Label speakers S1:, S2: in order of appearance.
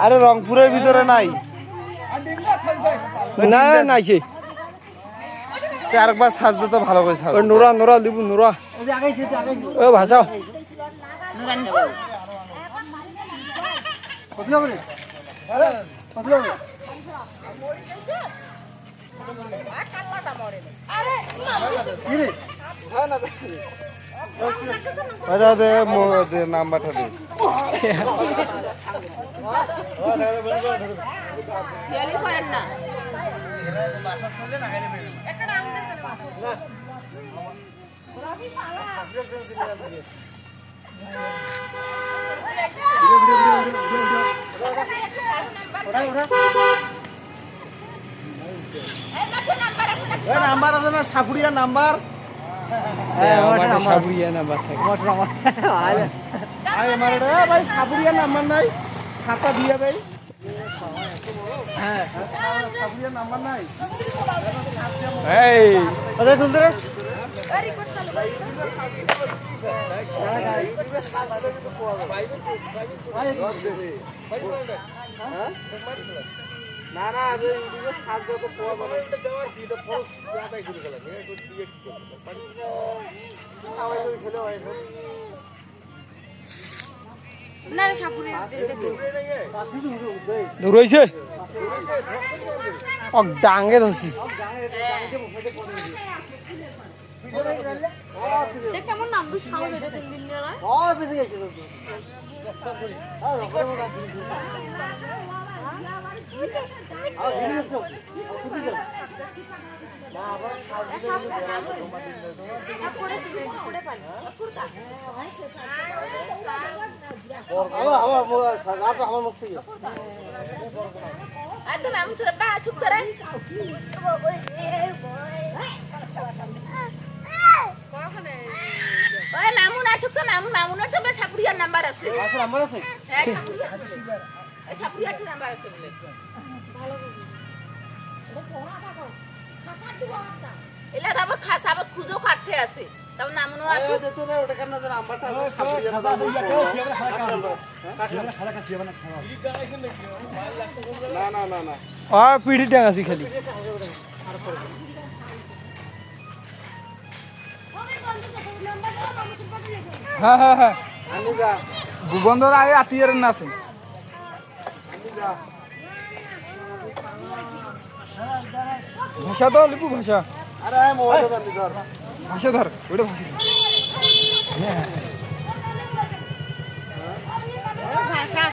S1: আরে রংপুরের ভিতরে নাই
S2: না নাই সে
S1: আরেকবার সাজতে তো ভালো করে সাজ
S2: নোরা নোরা দিব নোরা ও ভাষাও
S1: নাম্বারটা দে নাম্বার আছে না সাপুরিয়া নাম্বার
S2: সাবুরিয়া নাম্বার থাকে
S1: ভাই সাপুরিয়া নাম্বার নাই খাতা দিয়ে দেয় সাপুরিয়া নাম্বার নাই
S2: এই কোথায় তুলতে রে
S1: না না ইউটিউবে সার্চ দিয়ে তো পাওয়া যাবে এটা দেওয়ার কি তো ফলস আদায় করে গেল এটা দিয়ে কি করব আওয়াজ করে খেলে হয়
S3: না রে সাপুরে
S2: দৌড়াইছে অক ডাঙ্গে ধরছি
S3: দেখ কেমন নাম বি সাউন্ড এটা তিন দিন না
S2: বেঁচে গেছে
S3: মামুন আসুক তো মামুনের তো সাপুরিয়ার নাম্বার আছে
S2: নাম্বার আছে
S3: সাপুরিয়ার নাম্বার আছে বলে এলা তারপর তারপর খুঁজো কাটতে আছে তারপর নামুনও আছে
S1: ওটা কেন নাম্বারটা আছে সাপুরিয়া না না না না
S2: পিঠি ডাঙাছি খালি হ্যাঁ হ্যাঁ হ্যাঁ
S1: আমি যা
S2: ভুবনদর আগে আত্মীয়ের না আছে
S1: আমি যা
S2: ভাষা তো লিপু ভাষা
S1: আরে মোবাইল ধর
S2: ভাষা ধর ওইটা ভাষা